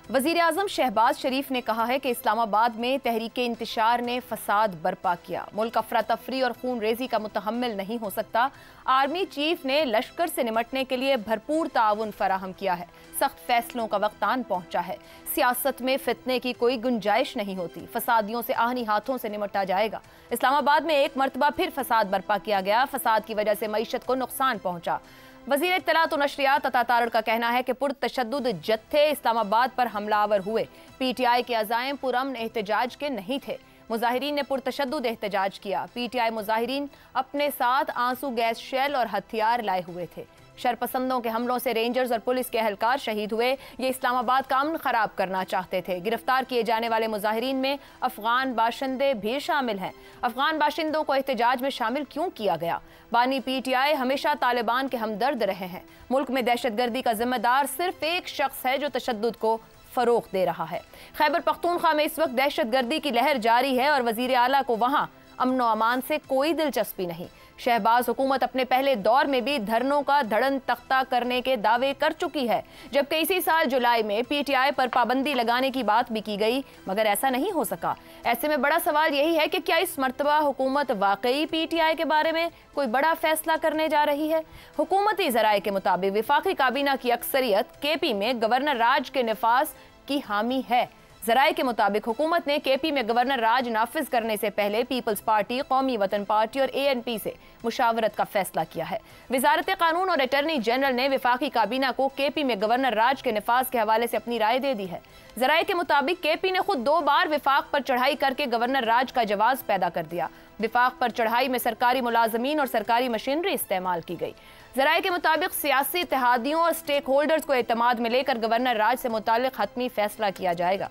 वज़ीर आज़म शहबाज शरीफ ने कहा है कि इस्लामाबाद में तहरीक इंतशार ने फसाद बर्पा किया। मुल्क अफरा तफरी और खून रेजी का मुतहम्मिल नहीं हो सकता। आर्मी चीफ ने लश्कर से निमटने के लिए भरपूर ताउन फराहम किया है। सख्त फैसलों का वक्त आन पहुंचा है। सियासत में फितने की कोई गुंजाइश नहीं होती। फसादियों से आहनी हाथों से निमटा जाएगा। इस्लामाबाद में एक मरतबा फिर फसाद बर्पा किया गया। फसाद की वजह से मईशत को नुकसान पहुंचा। वज़ीर इत्तलात और नशरियात अता तारड़ का कहना है कि पुरतशद्दुद जत्थे इस्लामाबाद पर हमलावर हुए। पीटीआई के अज़ाइम पुरअमन एहतजाज के नहीं थे। मुजाहिरीन ने पुरतशद्दुद एहतजाज किया। पीटीआई मुजाहिरीन अपने साथ आंसू गैस शेल और हथियार लाए हुए थे। शरपसंदों के हमलों से रेंजर्स और पुलिस के एहलकार शहीद हुए। ये इस्लामाबाद का अमन खराब करना चाहते थे। गिरफ्तार किए जाने वाले मुजाहिरीन में अफगान बाशिंदे भी शामिल हैं। अफगान बाशिंदों को एहतजाज में शामिल क्यों किया गया? बानी पीटीआई हमेशा तालिबान के हमदर्द रहे हैं। मुल्क में दहशतगर्दी का जिम्मेदार सिर्फ एक शख्स है जो तशद्दुद को फरोग दे रहा है। खैबर पख्तूनख्वा में इस वक्त दहशतगर्दी की लहर जारी है और वजीर आला को वहां अमन व अमान से कोई दिलचस्पी नहीं। शहबाज हुकूमत अपने पहले दौर में भी धरनों का धड़न तख्ता करने के दावे कर चुकी है, जबकि इसी साल जुलाई में पीटीआई पर पाबंदी लगाने की बात भी की गई, मगर ऐसा नहीं हो सका। ऐसे में बड़ा सवाल यही है कि क्या इस मर्तबा हुकूमत वाकई पीटीआई के बारे में कोई बड़ा फैसला करने जा रही है? हुकूमती ज़राए के मुताबिक वफाकी काबीना की अक्सरियत केपी में गवर्नर राज के नफाज की हामी है। ज़राए के मुताबिक हुकूमत ने केपी में गवर्नर राज नाफिज करने से पहले पीपल्स पार्टी, कौमी वतन पार्टी और एएनपी से मुशावरत का फैसला किया है। वजारत कानून और अटर्नी जनरल ने वफाकी काबीना को केपी में गवर्नर राज के नफाज के हवाले से अपनी राय दे दी है। ज़राए के मुताबिक केपी ने खुद 2 बार विफाक पर चढ़ाई करके गवर्नर राज का जवाब पैदा कर दिया। विफाक पर चढ़ाई में सरकारी मुलाजमीन और सरकारी मशीनरी इस्तेमाल की गई। ज़राए के मुताबिक सियासी इत्तेहादियों और स्टेक होल्डर्स को एतमाद में लेकर गवर्नर राज से मुताल्लिक हतमी फैसला किया जाएगा।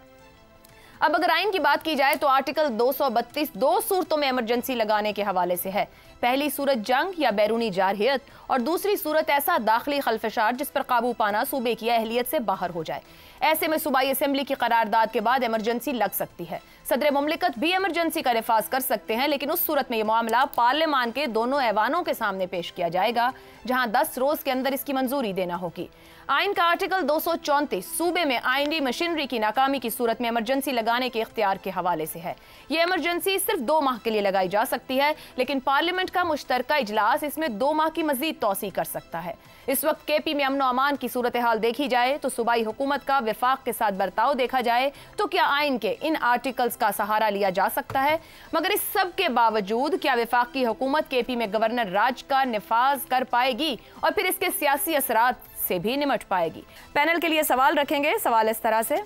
अब अगर आइन की बात की जाए तो आर्टिकल 232 2 सूरतों में इमरजेंसी लगाने के हवाले से है। पहली सूरत जंग या बैरूनी जारहियत और दूसरी सूरत ऐसा दाखिली खलफशार जिस पर काबू पाना सूबे की अहलियत से बाहर हो जाए। ऐसे में सूबाई असेंबली की करारदाद के बाद इमरजेंसी लग सकती है। सदर मुमलिकत भी इमरजेंसी का नफाज कर सकते हैं, लेकिन उस सूरत में यह मामला पार्लियामान के दोनों ऐवानों के सामने पेश किया जाएगा, जहां 10 रोज के अंदर इसकी मंजूरी देना होगी। आइन का आर्टिकल 234 सूबे में आईनी मशीनरी की नाकामी की सूरत में इमरजेंसी लगाने के इख्तियार के हवाले से है। यह इमरजेंसी सिर्फ 2 माह के लिए लगाई जा सकती है, लेकिन पार्लियामेंट का मुश्तरका इजलास इसमें 2 माह की मजीद तौसी कर सकता है। इस वक्त केपी में अमन अमान की सूरत हाल देखी जाए तो सूबाई हुकूमत का वफाक के साथ बर्ताव देखा जाए तो क्या आइन के इन आर्टिकल्स का सहारा लिया जा सकता है? मगर इस सब के बावजूद क्या वफाकी हुकूमत केपी में गवर्नर राज का नफाज कर पाएगी और फिर इसके सियासी असरात से भी निमट पाएगी? पैनल के लिए सवाल रखेंगे। सवाल इस तरह से,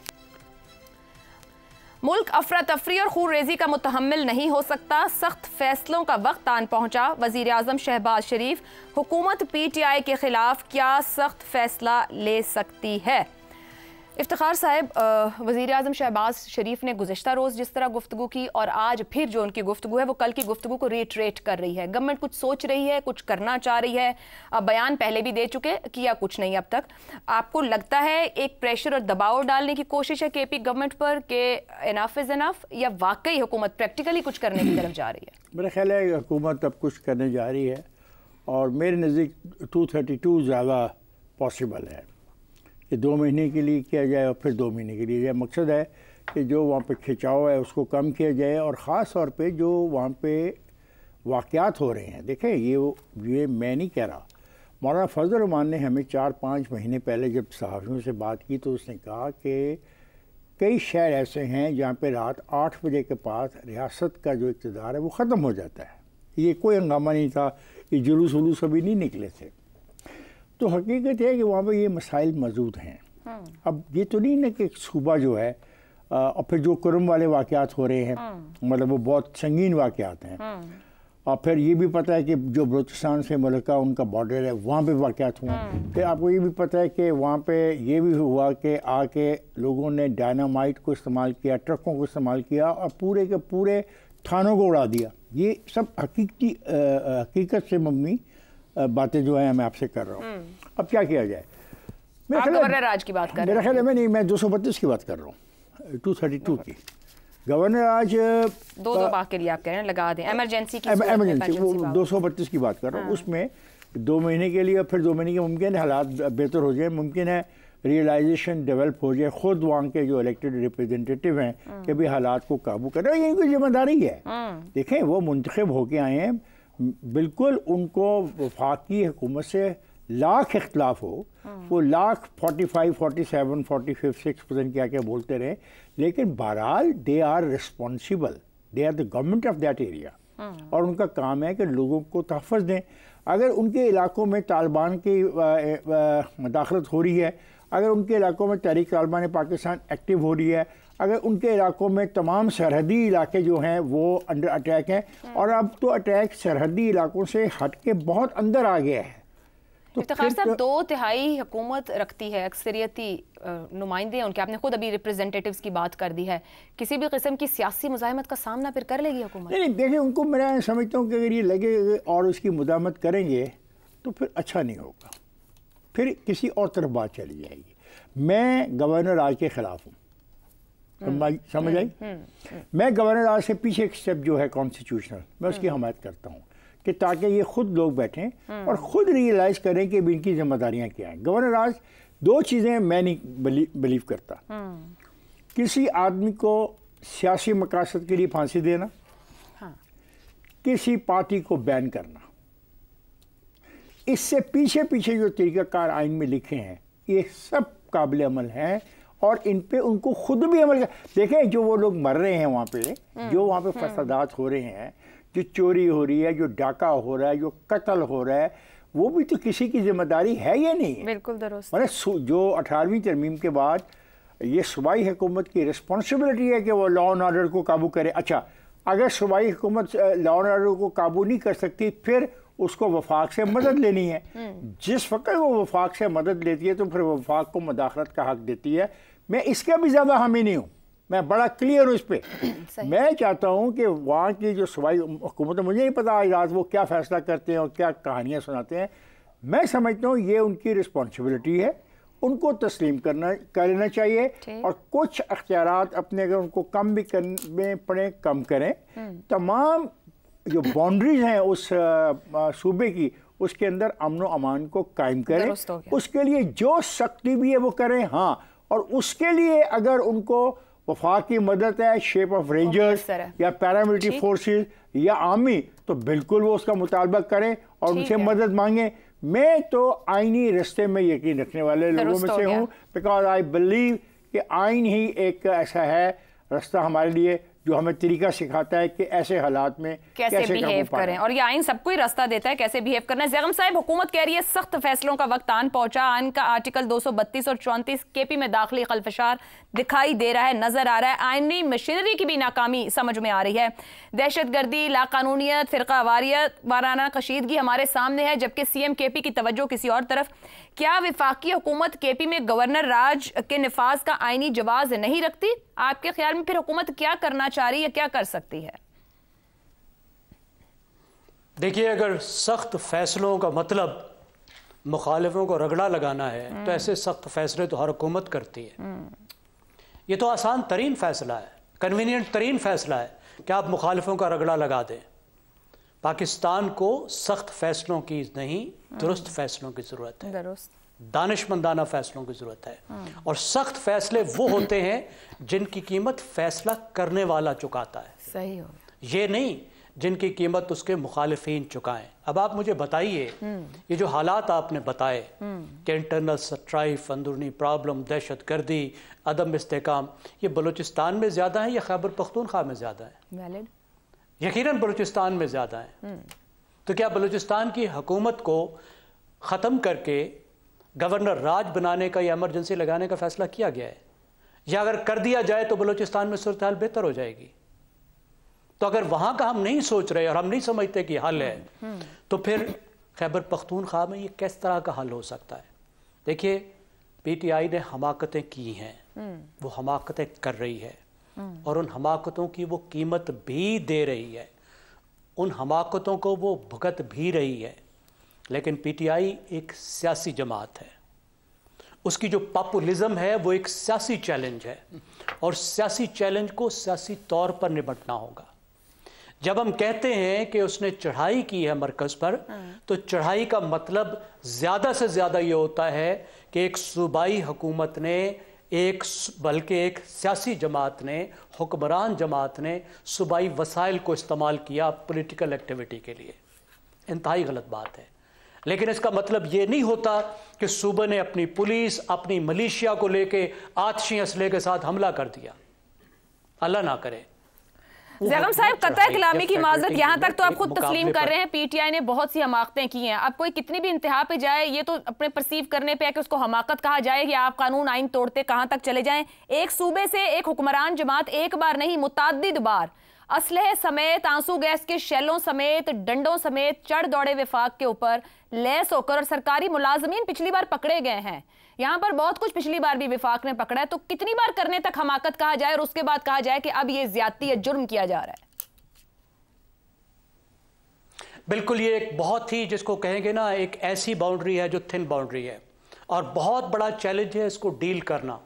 मुल्क अफरा तफरी और खून रेजी का मुतहम्मिल नहीं हो सकता। सख्त फैसलों का वक्त आन पहुंचा। वज़ीर आज़म शहबाज शरीफ, हुकूमत पीटीआई के खिलाफ क्या सख्त फैसला ले सकती है? इफ्तिखार साहब, वज़ीर आज़म शहबाज शरीफ ने गुज़िश्ता रोज़ जिस तरह गुफ्तगू की और आज फिर जो उनकी गुफ्तगू है वो कल की गुफ्तगू को रिट्रेट कर रही है। गवर्नमेंट कुछ सोच रही है, कुछ करना चाह रही है। बयान पहले भी दे चुके, किया कुछ नहीं अब तक। आपको लगता है एक प्रेशर और दबाव डालने की कोशिश है केपी गवर्नमेंट पर कि इनफ इज़ इनफ, या वाकई हुकूमत प्रैक्टिकली कुछ करने की तरफ जा रही है? मेरा ख्याल है हुकूमत अब कुछ करने जा रही है और मेरे नज़दीक 232 ज़्यादा पॉसिबल है कि 2 महीने के लिए किया जाए और फिर 2 महीने के लिए जाए। मकसद है कि जो वहाँ पे खिंचाव है उसको कम किया जाए और ख़ास तौर पे जो वहाँ पे वाक़यात हो रहे हैं। देखें, ये मैं नहीं कह रहा। मौलाना फजल रहमान ने हमें 4-5 महीने पहले जब सहाफ़ियों से बात की तो उसने कहा कि कई शहर ऐसे हैं जहाँ पे रात 8 बजे के बाद रियासत का जो इक़्तिदार है वो ख़त्म हो जाता है। ये कोई हंगामा नहीं था, ये जुलूस वलूस अभी नहीं निकले थे। तो हकीकत है कि वहाँ पे ये मसाइल मौजूद हैं। अब ये तो नहीं ना कि सूबा जो है और फिर जो कुरम वाले वाक़यात हो रहे हैं, मतलब वो बहुत संगीन वाक़यात हैं। और फिर ये भी पता है कि जो बलूचिस्तान से मुल्का उनका बॉर्डर है वहाँ पे वाक़यात हुए। फिर आपको ये भी पता है कि वहाँ पे ये भी हुआ कि आके लोगों ने डायनामाइट को इस्तेमाल किया, ट्रकों को इस्तेमाल किया और पूरे के पूरे थानों को उड़ा दिया। ये सब हकीकत से मबनी बातें जो है मैं आपसे कर रहा हूँ। अब क्या किया जाए? आप गवर्नर राज की बात कर रहे हैं? मेरा ख्याल है मैं 232 की बात कर रहा हूँ, 232 की। गवर्नर आज 2 माह के लिए आप कह रहे हैं लगा दें इमरजेंसी की, इमरजेंसी वो 232 की बात कर रहा हूँ। उसमें 2 महीने के लिए, फिर 2 महीने के मुमकिन है हालात बेहतर हो जाए, मुमकिन है ریئلائزیشن ڈیولپ ہو جائے، خود وہاں کے جو الیکٹڈ ریپرزینٹیٹیو ہیں کہ بھی حالات کو قابو کریں، یہ ان کی ذمہ داری ہے۔ دیکھیں وہ منتخب ہو کے آئے ہیں، بالکل ان کو وفاقی حکومت سے لاکھ اختلاف ہو، وہ لاکھ 45 47 45 6% کیا کیا بولتے رہے، لیکن بہرحال they are responsible, they are the government of that area, اور ان کا کام ہے کہ لوگوں کو تحفظ دیں۔ اگر ان کے علاقوں میں طالبان کی مداخلت ہو رہی ہے، اگر ان کے علاقوں میں تحریک طالبان پاکستان ایکٹیو ہو رہی ہے، اگر ان کے علاقوں میں تمام سرحدی علاقے جو ہیں وہ انڈر اٹیک ہیں، اور اب تو اٹیک سرحدی علاقوں سے ہٹ کے بہت اندر آ گیا ہے، تو افتخار صاحب 2/3 حکومت رکھتی ہے، اکثریتی نمائندے ہیں ان کے، آپ نے خود ابھی ریپرزینٹیٹیوز کی بات کر دی ہے، کسی بھی قسم کی سیاسی مزاحمت کا سامنا پھر کر لے گی حکومت؟ نہیں دیکھیں ان کو میں سمجھتا ہوں کہ اگر یہ لگے اور اس کی مداحمت کریں گے تو پھر اچھا نہیں ہوگا، پھر کسی اور طرف بات چلی جائے گی۔ میں گورنر راج کے خلاف ہوں، سمجھ آئی؟ میں گورنر راج سے پیچھے ایک سٹیپ جو ہے کانسٹیٹیوشنل، میں اس کی حمایت کرتا ہوں کہ تاکہ یہ خود لوگ بیٹھیں اور خود ریئلائز کریں کہ ان کی ذمہ داریاں کیا ہیں۔ گورنر راج 2 چیزیں میں نہیں بلیو کرتا، کسی آدمی کو سیاسی مقاصد کے لیے پھانسی دینا، کسی پارٹی کو بین کرنا، اس سے پیچھے جو طریقہ کار آئین میں لکھے ہیں یہ سب قابل عمل ہیں، اور ان پہ ان کو خود بھی عمل دیکھیں جو وہ لوگ مر رہے ہیں وہاں پہ، جو وہاں پہ فسادات ہو رہے ہیں، جو چوری ہو رہی ہے، جو ڈاکہ ہو رہا ہے، جو قتل ہو رہا ہے، وہ بھی تو کسی کی ذمہ داری ہے یا نہیں ہے؟ بالکل درست۔ جو 18ویں ترمیم کے بعد یہ صوبائی حکومت کی رسپانسبلٹی ہے کہ وہ لا اینڈ آرڈر کو قابو کرے۔ اچھا اگر صوبائی حکومت لا اینڈ آرڈر کو قابو نہیں کر سکتی، پھر اس کو وفاق سے مدد لینی ہے۔ جس وقت وہ وفاق سے مدد لیتی ہے تو پھر وفاق کو مداخلت کا حق دیتی ہے۔ میں اس کا بھی زیادہ حامی نہیں ہوں، میں بڑا کلیئر ہوں اس پہ۔ میں چاہتا ہوں کہ وہاں کی جو صوبائی حکومت ہے، مجھے نہیں پتا آج رات وہ کیا فیصلہ کرتے ہیں اور کیا کہانیاں سناتے ہیں، میں سمجھتا ہوں یہ ان کی رسپانسبلٹی ہے، ان کو تسلیم کر لینا چاہیے، اور کچھ اختیارات اپنے اگر ان کو کم بھی کرنے پڑیں کم کریں۔ تمام جو باؤنڈریز ہیں اس صوبے کی، اس کے اندر امن و امان کو قائم کریں، اس کے لیے جو سختی بھی ہے وہ کریں، ہاں، اور اس کے لیے اگر ان کو وفاق کی مدد ہے شیپ آف رینجرز یا پیراملٹری فورسز یا آرمی، تو بالکل وہ اس کا مطالبہ کریں اور ان سے مدد مانگیں۔ میں تو آئینی رستے میں یقین رکھنے والے لوگوں میں سے ہوں، بیکاز آئی بلیو کہ آئین ہی ایک ایسا ہے رستہ ہمارے لیے جو ہمیں طریقہ سکھاتا ہے کہ ایسے حالات میں کیسے بیہیو کریں، اور یہ آئین سب کو ہی راستہ دیتا ہے کیسے بیہیو کرنا ہے۔ زیغم صاحب، حکومت کہہ رہی ہے سخت فیصلوں کا وقت آن پہنچا، آئین کا آرٹیکل 232 اور 34 کے پی میں داخلی خلفشار دکھائی دے رہا ہے، نظر آ رہا ہے، آئینی مشینری کی بھی ناکامی سمجھ میں آ رہی ہے، دہشت گردی، لاقانونیت، فرقہ وارانہ کشیدگی ہمارے سامنے ہے، جبکہ سی ایم کے پی کی توجہ کسی اور طرف۔ کیا وفاقی حکومت کے پی میں گورنر راج کے نفاذ کا آئینی جواز نہیں رکھتی؟ آپ کے خیال میں پھر حکومت کیا کرنا چاہ رہی ہے، کیا کر سکتی ہے؟ دیکھیے، اگر سخت فیصلوں کا مطلب مخالفوں کو رگڑا لگانا ہے تو ایسے سخت فیصلے تو ہر حکومت کرتی ہے۔ یہ تو آسان ترین فیصلہ ہے، کنوینینٹ ترین فیصلہ ہے کہ آپ مخالفوں کا رگڑا لگا دیں۔ پاکستان کو سخت فیصلوں کی نہیں، درست فیصلوں کی ضرورت ہے، دانش مندانہ فیصلوں کی ضرورت ہے، اور سخت فیصلے وہ ہوتے ہیں جن کی قیمت فیصلہ کرنے والا چکاتا ہے، صحیح ہو، یہ نہیں جن کی قیمت اس کے مخالفین چکائیں۔ اب آپ مجھے بتائیے، یہ جو حالات آپ نے بتائے کہ انٹرنل سٹرائف، اندرونی پرابلم، دہشت گردی، عدم استحکام، یہ بلوچستان میں زیادہ ہیں یا خیبر پختونخوا میں زیادہ ہیں؟ یقیناً بلوچستان میں زیادہ ہیں۔ تو کیا بلوچستان کی حکومت کو ختم کر کے گورنر راج بنانے کا یا ایمرجنسی لگانے کا فیصلہ کیا گیا ہے؟ یا اگر کر دیا جائے تو بلوچستان میں صورتحال بہتر ہو جائے گی؟ تو اگر وہاں کا ہم نہیں سوچ رہے اور ہم نہیں سمجھتے کہ حل ہے، تو پھر خیبر پختونخوا میں یہ کس طرح کا حل ہو سکتا ہے؟ دیکھیے، پی ٹی آئی نے حماقتیں کی ہیں، وہ حماقتیں کر رہی ہے، اور ان حماقتوں کی وہ قیمت بھی دے رہی ہے، ان حماقتوں کو وہ بھگت بھی رہی ہے۔ لیکن پی ٹی آئی ایک سیاسی جماعت ہے، اس کی جو پاپولزم ہے وہ ایک سیاسی چیلنج ہے، اور سیاسی چیلنج کو سیاسی طور پر نمٹنا ہوگا۔ जब हम कहते हैं कि उसने चढ़ाई की है मरकज पर, तो चढ़ाई का मतलब ज्यादा से ज्यादा ये होता है कि एक सूबाई हुकूमत ने, बल्कि एक सियासी जमात ने, हुक्मरान जमात ने सूबाई वसाइल को इस्तेमाल किया पॉलिटिकल एक्टिविटी के लिए। इंतहाई गलत बात है। लेकिन इसका मतलब ये नहीं होता कि सूबे ने अपनी पुलिस, अपनी मलिशिया को लेके आतिशी असले के साथ हमला कर दिया। अल्लाह ना करे। ज़ैगम साहब, कतई कलामी की माजरत यहाँ तक तो आप खुद तस्लीम कर रहे हैं, पीटीआई ने बहुत सी हमाकतें की हैं। अब कोई कितनी भी इंतहा पे जाए, ये तो अपने परसीव करने पे है कि उसको हमाकत कहा जाए कि आप कानून आइन तोड़ते कहाँ तक चले जाएं। एक सूबे से एक हुक्मरान जमात एक बार नहीं मुतअद्दिद बार असलहे समेत, आंसू गैस के शेलों समेत, डंडों समेत चढ़ दौड़े विफाक के ऊपर लैस होकर, और सरकारी मुलाजमीन पिछली बार पकड़े गए हैं। यहाँ पर बहुत कुछ पिछली बार भी विफाक ने पकड़ा है। तो कितनी बार करने तक हमाकत कहा जाए और उसके बाद कहा जाए कि अब ये ज्यादती या जुर्म किया जा रहा है? बिल्कुल, ये एक बहुत ही, जिसको कहेंगे ना, एक ऐसी बाउंड्री है जो थिन बाउंड्री है और बहुत बड़ा चैलेंज है इसको डील करना।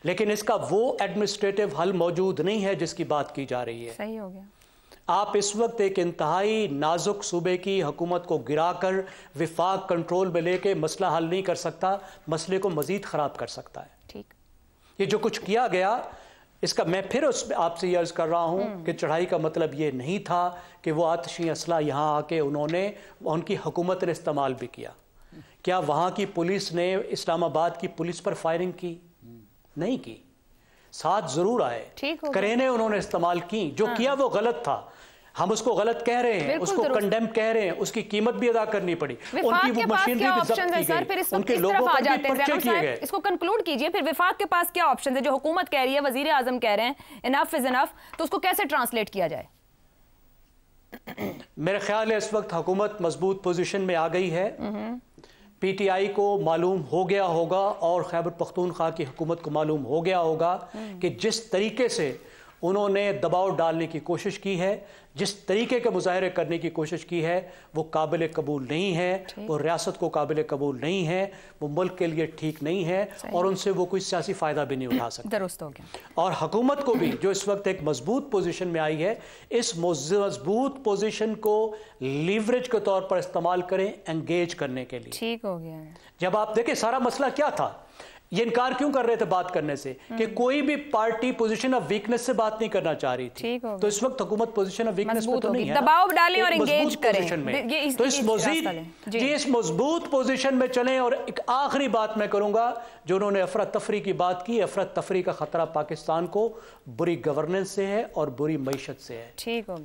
लेकिन इसका वो एडमिनिस्ट्रेटिव हल मौजूद नहीं है जिसकी बात की जा रही है। सही हो गया। आप इस वक्त एक इंतहाई नाजुक सूबे की हुकूमत को गिराकर विफाक कंट्रोल में लेके मसला हल नहीं कर सकता, मसले को मजीद ख़राब कर सकता है। ठीक, ये जो कुछ किया गया, इसका मैं फिर उस आपसे ये अर्ज़ कर रहा हूँ कि चढ़ाई का मतलब ये नहीं था कि वो आतिशी असला यहाँ आके उनकी हुकूमत ने इस्तेमाल भी किया। क्या वहाँ की पुलिस ने इस्लामाबाद की पुलिस पर फायरिंग की? नहीं की। साथ जरूर आए, करेने उन्होंने इस्तेमाल की। जो किया वो गलत था, हम उसको गलत कह रहे हैं, उसको कंडेम कह रहे हैं, उसकी कीमत भी अदा करनी पड़ी, उनकी वो मशीनरी भी जब्त की गई, उनके लोगों पर भी पर्चे किए गए। इसको कंक्लूड कीजिए, फिर विफाक के पास क्या ऑप्शन है? जो हुकूमत कह रही है, वजीर आजम कह रहे हैं इनफ इज इनफ, तो उसको कैसे ट्रांसलेट किया जाए? मेरे ख्याल है इस वक्त हुकूमत मजबूत पोजीशन में आ गई है। पीटीआई को मालूम हो गया होगा और खैबर पख्तूनख्वा की हुकूमत को मालूम हो गया होगा कि जिस तरीके से उन्होंने दबाव डालने की कोशिश की है, जिस तरीके के मुजाहरे करने की कोशिश की है, वो काबिल कबूल नहीं है, वो रियासत को काबिल कबूल नहीं है, वो मुल्क के लिए ठीक नहीं है और उनसे वो कोई सियासी फ़ायदा भी नहीं उठा सकते। दुरुस्त हो गया। और हुकूमत को भी, जो इस वक्त एक मजबूत पोजीशन में आई है, इस मजबूत पोजीशन को लीवरेज के तौर पर इस्तेमाल करें एंगेज करने के लिए। ठीक हो गया। जब आप देखें सारा मसला क्या था, ये इनकार क्यों कर रहे थे बात करने से कि कोई भी पार्टी पोजीशन ऑफ वीकनेस से बात नहीं करना चाह रही थी। तो इस वक्त हुकूमत पोजीशन ऑफ वीकनेस में तो नहीं है, दबाव डालें और एंगेज करें। तो इस मजबूत पोजीशन में चलें। और एक आखिरी बात मैं करूंगा, जो उन्होंने अफरा तफरी की बात की, अफरा तफरी का खतरा पाकिस्तान को बुरी गवर्नेंस से है और बुरी मईशत से है। ठीक हो गया।